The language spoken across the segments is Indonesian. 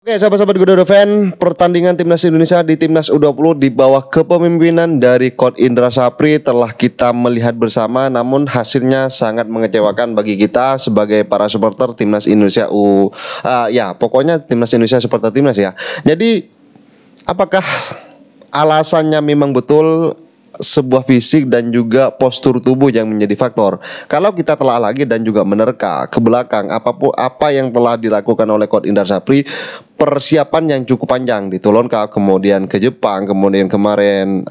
Oke, sahabat-sahabat Garuda Fan, pertandingan Timnas Indonesia di Timnas U20 di bawah kepemimpinan dari Coach Indra Sapri telah kita melihat bersama, namun hasilnya sangat mengecewakan bagi kita sebagai para supporter Timnas Indonesia pokoknya Timnas Indonesia supporter Timnas ya. Jadi, apakah alasannya memang betul sebuah fisik dan juga postur tubuh yang menjadi faktor? Kalau kita telah lagi dan juga menerka ke belakang apa yang telah dilakukan oleh Coach Indra Sapri, persiapan yang cukup panjang di Toulon Cup, kemudian ke Jepang, kemudian kemarin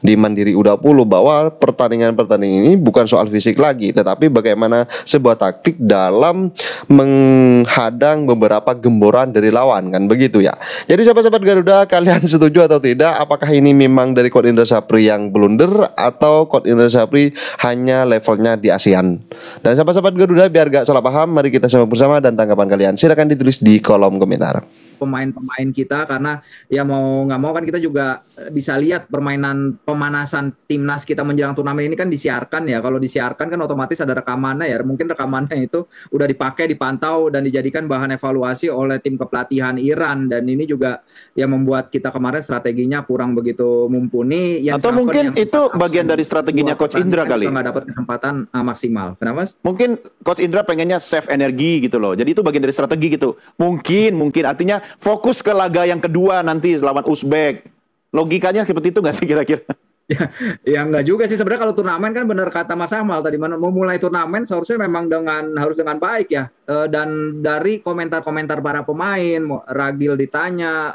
di Mandiri U20, bahwa pertandingan ini bukan soal fisik lagi, tetapi bagaimana sebuah taktik dalam menghadang beberapa gemboran dari lawan, kan begitu ya. Jadi sahabat-sahabat Garuda, kalian setuju atau tidak? Apakah ini memang dari Coach Indra Sapri yang blunder atau Coach Indra Sapri hanya levelnya di ASEAN? Dan sahabat-sahabat Garuda, biar gak salah paham, mari kita simak bersama dan tanggapan kalian silakan ditulis di kolom komentar. Pemain-pemain kita, karena ya mau nggak mau kan kita juga bisa lihat permainan pemanasan timnas kita menjelang turnamen ini kan disiarkan ya. Kalau disiarkan kan otomatis ada rekamannya ya. Mungkin rekamannya itu udah dipakai, dipantau dan dijadikan bahan evaluasi oleh tim kepelatihan Iran, dan ini juga ya membuat kita kemarin strateginya kurang begitu mumpuni. Atau mungkin itu bagian dari strateginya Coach Indra kali. Nggak dapat kesempatan maksimal. Kenapa? Mungkin Coach Indra pengennya save energi gitu loh. Jadi itu bagian dari strategi gitu. Mungkin artinya fokus ke laga yang kedua nanti lawan Uzbek. Logikanya seperti itu nggak sih kira-kira? Ya enggak juga sih sebenarnya. Kalau turnamen kan benar kata Mas Amal tadi, memulai turnamen seharusnya memang harus dengan baik ya. Dan dari komentar-komentar para pemain, Ragil ditanya,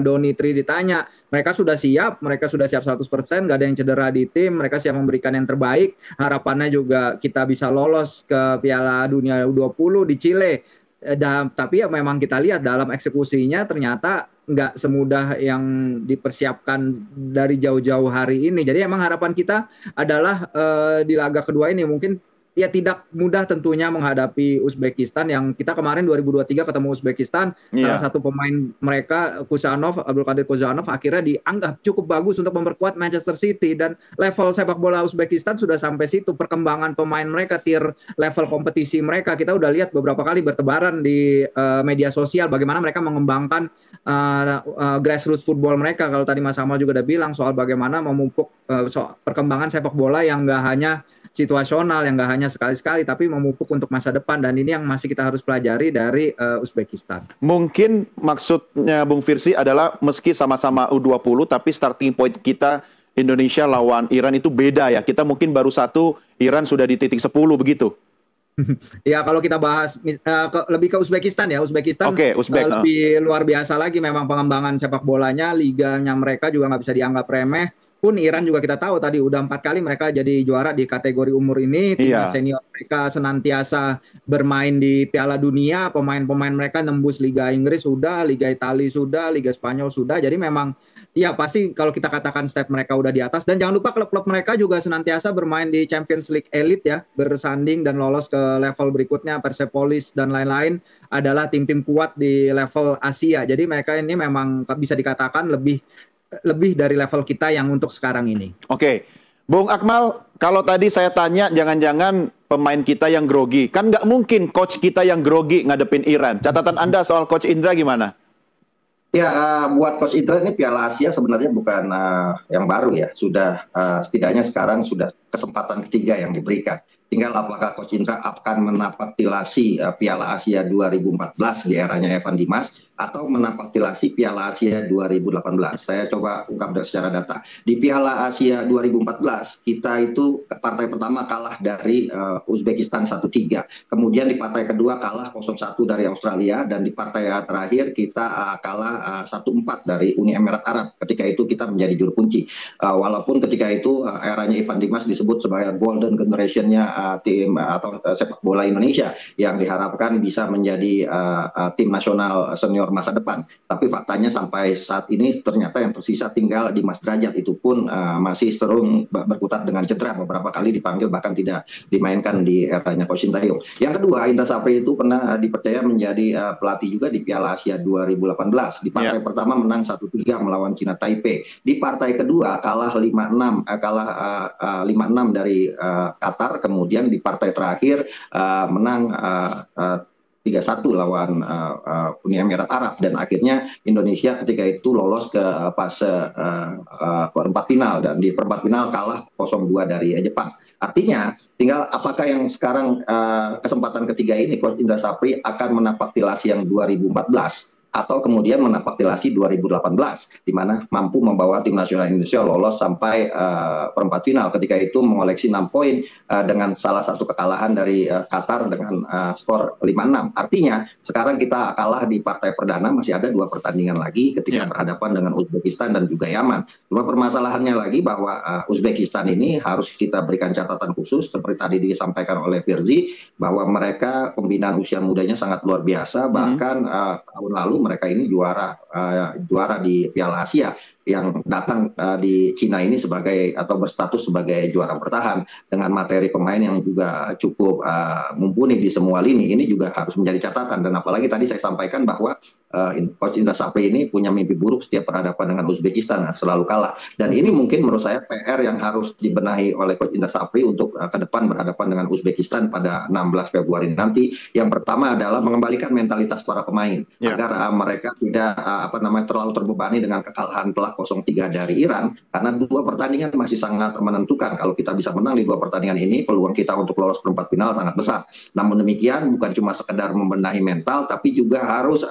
Doni Tri ditanya, mereka sudah siap 100%, nggak ada yang cedera di tim, mereka siap memberikan yang terbaik. Harapannya juga kita bisa lolos ke Piala Dunia U20 di Chile. Tapi ya memang kita lihat dalam eksekusinya ternyata nggak semudah yang dipersiapkan dari jauh-jauh hari ini. Jadi emang harapan kita adalah di laga kedua ini mungkin ya tidak mudah tentunya menghadapi Uzbekistan, yang kita kemarin 2023 ketemu Uzbekistan. Salah satu pemain mereka, Abdulkadir Kozanov, akhirnya dianggap cukup bagus untuk memperkuat Manchester City, dan level sepak bola Uzbekistan sudah sampai situ. Perkembangan pemain mereka, tier level kompetisi mereka, kita udah lihat beberapa kali bertebaran di media sosial bagaimana mereka mengembangkan grassroots football mereka. Kalau tadi Mas Amal juga udah bilang soal bagaimana memupuk soal perkembangan sepak bola yang nggak hanya situasional, yang nggak hanya sekali-sekali, tapi memupuk untuk masa depan, dan ini yang masih kita harus pelajari dari Uzbekistan. Mungkin maksudnya Bung Firsi adalah meski sama-sama U20, tapi starting point kita Indonesia lawan Iran itu beda ya. Kita mungkin baru 1, Iran sudah di titik 10 begitu. Ya kalau kita bahas lebih ke Uzbekistan ya, Uzbekistan lebih luar biasa lagi memang pengembangan sepak bolanya, liganya mereka juga nggak bisa dianggap remeh. Pun Iran juga kita tahu tadi udah 4 kali mereka jadi juara di kategori umur ini. Timnas senior mereka senantiasa bermain di Piala Dunia, pemain-pemain mereka nembus Liga Inggris sudah, Liga Italia sudah, Liga Spanyol sudah. Jadi memang ya pasti kalau kita katakan step mereka udah di atas. Dan jangan lupa klub-klub mereka juga senantiasa bermain di Champions League Elite ya, bersanding dan lolos ke level berikutnya. Persepolis dan lain-lain adalah tim-tim kuat di level Asia. Jadi mereka ini memang bisa dikatakan lebih dari level kita yang untuk sekarang ini. Oke, Bung Akmal, kalau tadi saya tanya jangan-jangan pemain kita yang grogi, kan nggak mungkin coach kita yang grogi ngadepin Iran. Catatan Anda soal Coach Indra gimana? Ya, buat Coach Indra ini Piala Asia sebenarnya bukan yang baru ya. Sudah setidaknya sekarang sudah kesempatan ketiga yang diberikan. Tinggal apakah Coach Indra akan menapaktilasi Piala Asia 2014 di eranya Evan Dimas, atau menapaktilasi Piala Asia 2018. Saya coba ungkap secara data. Di Piala Asia 2014, kita itu partai pertama kalah dari Uzbekistan 1-3. Kemudian di partai kedua kalah 0-1 dari Australia. Dan di partai terakhir kita kalah 1-4 dari Uni Emirat Arab. Ketika itu kita menjadi juru kunci. Walaupun ketika itu eranya Evan Dimas disebut sebagai golden generation-nya tim atau sepak bola Indonesia, yang diharapkan bisa menjadi tim nasional senior masa depan. Tapi faktanya sampai saat ini ternyata yang tersisa tinggal Dimas Derajat, itu pun masih sering berkutat dengan cedera, beberapa kali dipanggil bahkan tidak dimainkan di eranya Coach Sintayong. Yang kedua, Indra Sapri itu pernah dipercaya menjadi pelatih juga di Piala Asia 2018. Di partai pertama menang 1-3 melawan Cina Taipei. Di partai kedua kalah 5-6 dari Qatar. Kemudian di partai terakhir menang 3-1 lawan Uni Emirat Arab, dan akhirnya Indonesia ketika itu lolos ke fase perempat final, dan di perempat final kalah 0-2 dari Jepang. Artinya tinggal apakah yang sekarang kesempatan ketiga ini Coach Indra Sapri akan menapak tilasi yang 2014 atau kemudian menapak tilasi 2018 di mana mampu membawa tim nasional Indonesia lolos sampai perempat final, ketika itu mengoleksi 6 poin dengan salah satu kekalahan dari Qatar dengan skor 5-6. Artinya sekarang kita kalah di partai perdana, masih ada 2 pertandingan lagi ketika berhadapan dengan Uzbekistan dan juga Yaman. Cuma permasalahannya lagi bahwa Uzbekistan ini harus kita berikan catatan khusus seperti tadi disampaikan oleh Firzi, bahwa mereka pembinaan usia mudanya sangat luar biasa, bahkan tahun lalu mereka ini juara di Piala Asia, yang datang di Cina ini sebagai atau berstatus sebagai juara bertahan dengan materi pemain yang juga cukup mumpuni di semua lini. Ini juga harus menjadi catatan, dan apalagi tadi saya sampaikan bahwa Coach Indra Sapri ini punya mimpi buruk setiap berhadapan dengan Uzbekistan, selalu kalah. Dan ini mungkin menurut saya PR yang harus dibenahi oleh Coach Indra Sapri untuk ke depan berhadapan dengan Uzbekistan pada 16 Februari nanti. Yang pertama adalah mengembalikan mentalitas para pemain agar mereka tidak terlalu terbebani dengan kekalahan telak 0-3 dari Iran, karena 2 pertandingan masih sangat menentukan. Kalau kita bisa menang di 2 pertandingan ini, peluang kita untuk lolos perempat final sangat besar. Namun demikian bukan cuma sekedar membenahi mental, tapi juga harus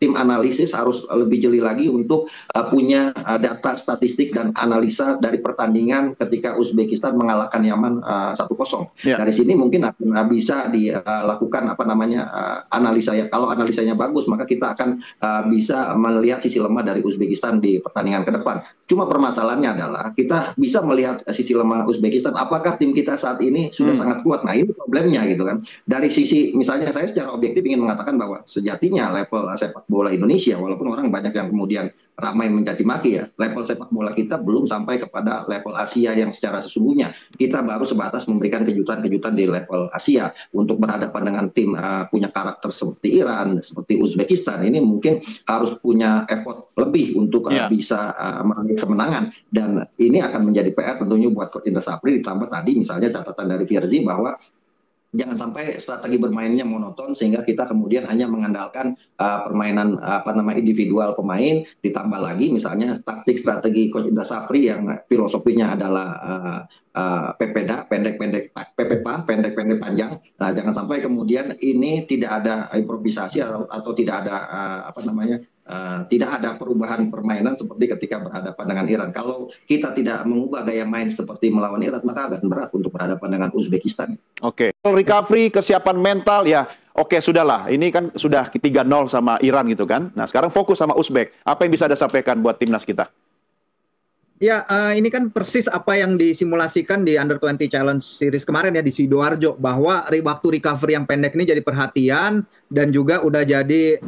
tim analisis harus lebih jeli lagi untuk punya data statistik dan analisa dari pertandingan ketika Uzbekistan mengalahkan Yaman 1-0. Dari sini mungkin akan bisa dilakukan analisa ya. Kalau analisanya bagus, maka kita akan bisa melihat sisi lemah dari Uzbekistan di pertandingan ke depan. Cuma permasalahannya adalah kita bisa melihat sisi lemah Uzbekistan. Apakah tim kita saat ini sudah sangat kuat? Nah, ini problemnya gitu kan. Dari sisi misalnya saya secara objektif ingin mengatakan bahwa sejatinya level sepak bola Indonesia, walaupun orang banyak yang kemudian ramai mencaci maki ya, level sepak bola kita belum sampai kepada level Asia yang secara sesungguhnya. Kita baru sebatas memberikan kejutan-kejutan di level Asia untuk berhadapan dengan tim punya karakter seperti Iran, seperti Uzbekistan. Ini mungkin harus punya effort lebih untuk bisa meraih kemenangan, dan ini akan menjadi PR tentunya buat Coach Indra Sapri. Ditambah tadi misalnya catatan dari Firzi bahwa jangan sampai strategi bermainnya monoton sehingga kita kemudian hanya mengandalkan permainan individual pemain, ditambah lagi misalnya taktik strategi Coach Indra Sapri yang filosofinya adalah PPDA, pendek-pendek panjang. Nah, jangan sampai kemudian ini tidak ada improvisasi atau tidak ada tidak ada perubahan permainan seperti ketika berhadapan dengan Iran. Kalau kita tidak mengubah gaya main seperti melawan Iran, maka akan berat untuk berhadapan dengan Uzbekistan. Oke. Recovery, kesiapan mental ya. Oke, sudahlah. Ini kan sudah 3-0 sama Iran gitu kan. Nah, sekarang fokus sama Uzbek. Apa yang bisa Anda sampaikan buat timnas kita? Ya, ini kan persis apa yang disimulasikan di Under 20 Challenge Series kemarin ya di Sidoarjo, bahwa waktu recovery yang pendek ini jadi perhatian dan juga udah jadi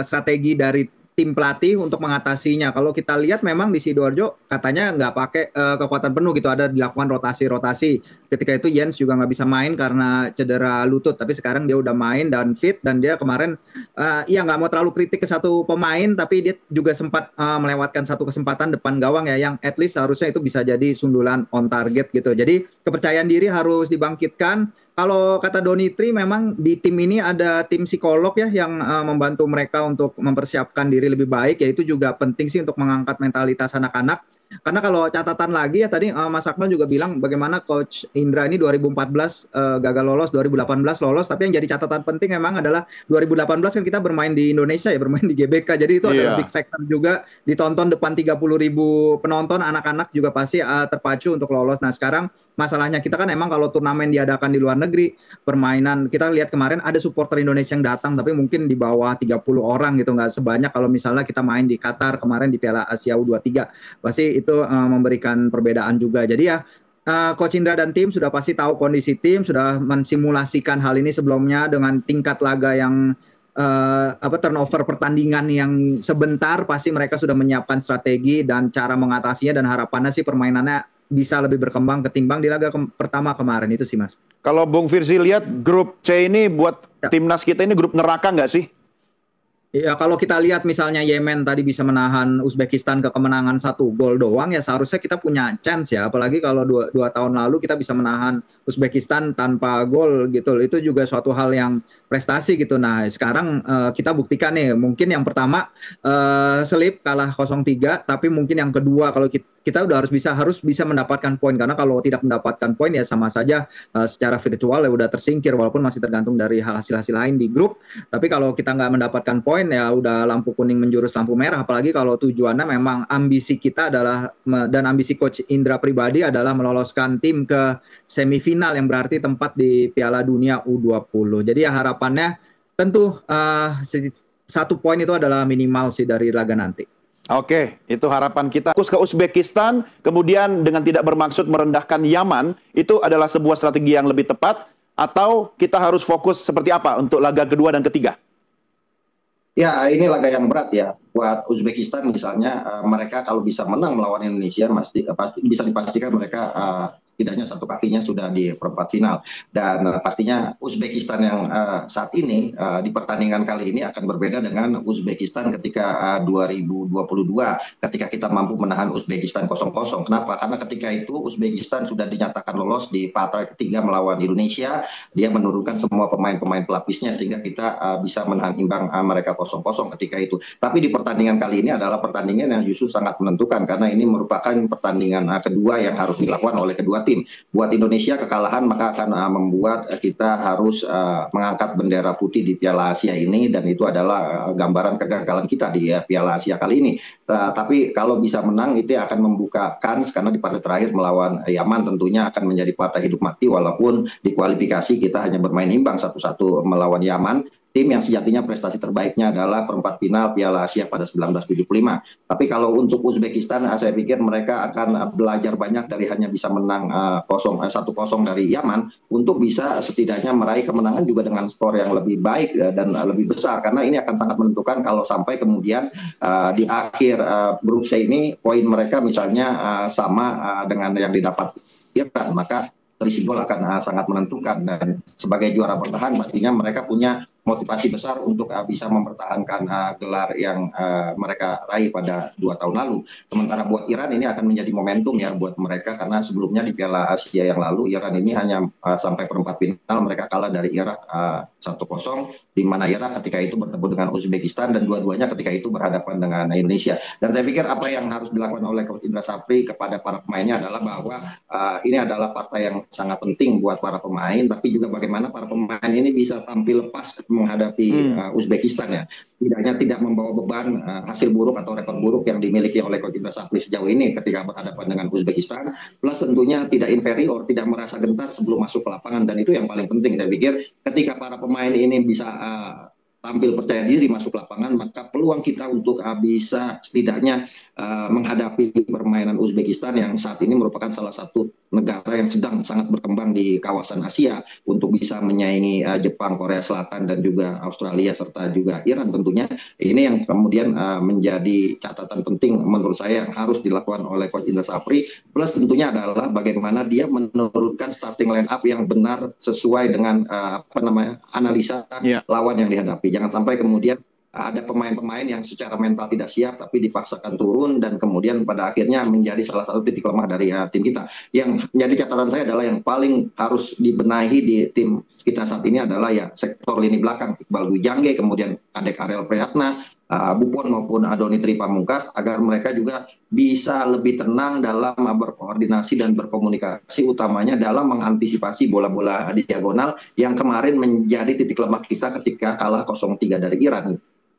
strategi dari tim pelatih untuk mengatasinya. Kalau kita lihat memang di Sidoarjo katanya nggak pakai kekuatan penuh gitu, ada dilakukan rotasi-rotasi. Ketika itu Jens juga nggak bisa main karena cedera lutut, tapi sekarang dia udah main dan fit, dan dia kemarin nggak mau terlalu kritik ke satu pemain, tapi dia juga sempat melewatkan satu kesempatan depan gawang ya, yang at least seharusnya itu bisa jadi sundulan on target gitu. Jadi kepercayaan diri harus dibangkitkan. Kalau kata Donitri, memang di tim ini ada tim psikolog ya yang membantu mereka untuk mempersiapkan diri lebih baik, yaitu juga penting sih untuk mengangkat mentalitas anak-anak. Karena kalau catatan lagi ya tadi Mas Akmal juga bilang bagaimana Coach Indra ini 2014 gagal lolos, 2018 lolos, tapi yang jadi catatan penting memang adalah 2018 kan kita bermain di Indonesia ya, bermain di GBK, jadi itu adalah big factor juga, ditonton depan 30.000 penonton, anak-anak juga pasti terpacu untuk lolos. Nah sekarang masalahnya kita kan emang kalau turnamen diadakan di luar negeri, permainan kita lihat kemarin ada supporter Indonesia yang datang, tapi mungkin di bawah 30 orang gitu, nggak sebanyak kalau misalnya kita main di Qatar kemarin di Piala Asia U23, pasti itu memberikan perbedaan juga. Jadi ya Coach Indra dan tim sudah pasti tahu kondisi tim, sudah mensimulasikan hal ini sebelumnya dengan tingkat laga yang turnover pertandingan yang sebentar, pasti mereka sudah menyiapkan strategi dan cara mengatasinya, dan harapannya sih permainannya bisa lebih berkembang ketimbang di laga pertama kemarin itu sih Mas. Kalau Bung Firzi lihat grup C ini buat timnas kita ini grup neraka nggak sih? Ya kalau kita lihat misalnya Yemen tadi bisa menahan Uzbekistan ke kemenangan 1 gol doang, ya seharusnya kita punya chance ya. Apalagi kalau dua tahun lalu kita bisa menahan Uzbekistan tanpa gol gitu. Itu juga suatu hal yang prestasi gitu. Nah sekarang kita buktikan nih. Mungkin yang pertama selip kalah 0-3, tapi mungkin yang kedua kalau kita udah harus bisa mendapatkan poin, karena kalau tidak mendapatkan poin ya sama saja secara virtual ya udah tersingkir, walaupun masih tergantung dari hasil-hasil lain di grup. Tapi kalau kita nggak mendapatkan poin ya udah lampu kuning menjurus lampu merah, apalagi kalau tujuannya memang ambisi kita adalah, dan ambisi coach Indra pribadi adalah meloloskan tim ke semifinal yang berarti tempat di Piala Dunia U20. Jadi ya harapannya tentu 1 poin itu adalah minimal sih dari laga nanti. Oke, itu harapan kita. Fokus ke Uzbekistan, kemudian dengan tidak bermaksud merendahkan Yaman, itu adalah sebuah strategi yang lebih tepat, atau kita harus fokus seperti apa untuk laga kedua dan ketiga? Ya, ini laga yang berat ya buat Uzbekistan misalnya. Mereka kalau bisa menang melawan Indonesia pasti bisa dipastikan mereka setidaknya 1 kakinya sudah di perempat final. Dan pastinya Uzbekistan yang saat ini di pertandingan kali ini akan berbeda dengan Uzbekistan ketika 2022 ketika kita mampu menahan Uzbekistan 0-0. Kenapa? Karena ketika itu Uzbekistan sudah dinyatakan lolos di partai ketiga melawan Indonesia. Dia menurunkan semua pemain-pemain pelapisnya sehingga kita bisa menahan imbang mereka 0-0 ketika itu. Tapi di pertandingan kali ini adalah pertandingan yang justru sangat menentukan, karena ini merupakan pertandingan kedua yang harus dilakukan oleh kedua tim. Buat Indonesia kekalahan maka akan membuat kita harus mengangkat bendera putih di Piala Asia ini, dan itu adalah gambaran kegagalan kita di Piala Asia kali ini. Tapi kalau bisa menang itu akan membuka kans, karena di partai terakhir melawan Yaman tentunya akan menjadi partai hidup mati, walaupun di kualifikasi kita hanya bermain imbang 1-1 melawan Yaman. Tim yang sejatinya prestasi terbaiknya adalah perempat final Piala Asia pada 1975. Tapi kalau untuk Uzbekistan, saya pikir mereka akan belajar banyak dari hanya bisa menang 1-0 dari Yaman, untuk bisa setidaknya meraih kemenangan juga dengan skor yang lebih baik dan lebih besar. Karena ini akan sangat menentukan kalau sampai kemudian di akhir grup C ini poin mereka misalnya sama dengan yang didapat Iran, maka selisih gol akan sangat menentukan. Dan sebagai juara bertahan pastinya mereka punya motivasi besar untuk bisa mempertahankan gelar yang mereka raih pada 2 tahun lalu. Sementara buat Iran ini akan menjadi momentum ya buat mereka, karena sebelumnya di Piala Asia yang lalu Iran ini hanya sampai perempat final, mereka kalah dari Irak 1-0, di mana Irak ketika itu bertemu dengan Uzbekistan dan dua-duanya ketika itu berhadapan dengan Indonesia. Dan saya pikir apa yang harus dilakukan oleh Coach Indra Sapri kepada para pemainnya adalah bahwa ini adalah partai yang sangat penting buat para pemain, tapi juga bagaimana para pemain ini bisa tampil lepas menghadapi Uzbekistan ya. Tidak membawa beban hasil buruk atau rekor buruk yang dimiliki oleh Coach Indra Sapri sejauh ini ketika berhadapan dengan Uzbekistan, plus tentunya tidak inferior, tidak merasa gentar sebelum masuk ke lapangan. Dan itu yang paling penting saya pikir, ketika para pemain ini bisa tampil percaya diri masuk lapangan, maka peluang kita untuk bisa setidaknya menghadapi permainan Uzbekistan yang saat ini merupakan salah satu negara yang sedang sangat berkembang di kawasan Asia untuk bisa menyaingi Jepang, Korea Selatan, dan juga Australia serta juga Iran tentunya. Ini yang kemudian menjadi catatan penting menurut saya yang harus dilakukan oleh Coach Indra Sapri. Plus tentunya adalah bagaimana dia menurunkan starting line up yang benar sesuai dengan analisa lawan yang dihadapi. Jangan sampai kemudian ada pemain-pemain yang secara mental tidak siap tapi dipaksakan turun dan kemudian pada akhirnya menjadi salah satu titik lemah dari tim kita. Yang menjadi catatan saya adalah yang paling harus dibenahi di tim kita saat ini adalah ya sektor lini belakang, Iqbal Dwi Jangge, kemudian Kadek Ariel Priyatna, Buffon maupun Doni Tri Pamungkas, agar mereka juga bisa lebih tenang dalam berkoordinasi dan berkomunikasi, utamanya dalam mengantisipasi bola-bola diagonal yang kemarin menjadi titik lemah kita ketika kalah 0-3 dari Iran.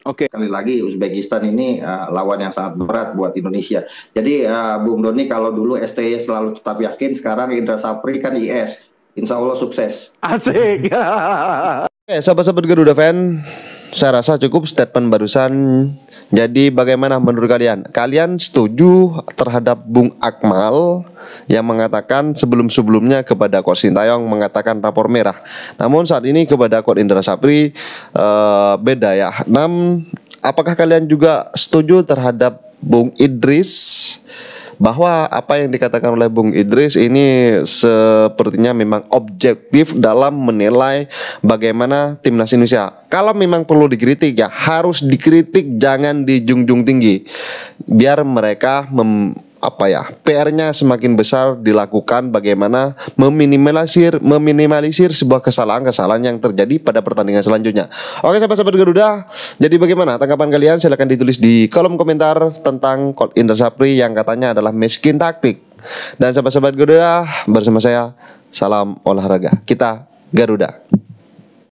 Oke. Sekali lagi Uzbekistan ini lawan yang sangat berat buat Indonesia. Jadi Bung Doni, kalau dulu STY selalu tetap yakin, sekarang Indra Sapri kan IS. Insya Allah sukses. Asik. Oke, sahabat-sahabat Garuda Fan, saya rasa cukup statement barusan. Jadi bagaimana menurut kalian? Kalian setuju terhadap Bung Akmal yang mengatakan sebelum-sebelumnya kepada Coach Sintayong mengatakan rapor merah, namun saat ini kepada Coach Indra Sapri beda ya. Apakah kalian juga setuju terhadap Bung Idris bahwa apa yang dikatakan oleh Bung Idris ini sepertinya memang objektif dalam menilai bagaimana timnas Indonesia. Kalau memang perlu dikritik ya harus dikritik, jangan dijunjung tinggi. Biar mereka PR-nya semakin besar dilakukan bagaimana meminimalisir sebuah kesalahan-kesalahan yang terjadi pada pertandingan selanjutnya. Oke sahabat-sahabat Garuda, jadi bagaimana tanggapan kalian? Silahkan ditulis di kolom komentar tentang Coach Indra Sapri yang katanya adalah miskin taktik. Dan sahabat-sahabat Garuda, bersama saya, salam olahraga. Kita Garuda.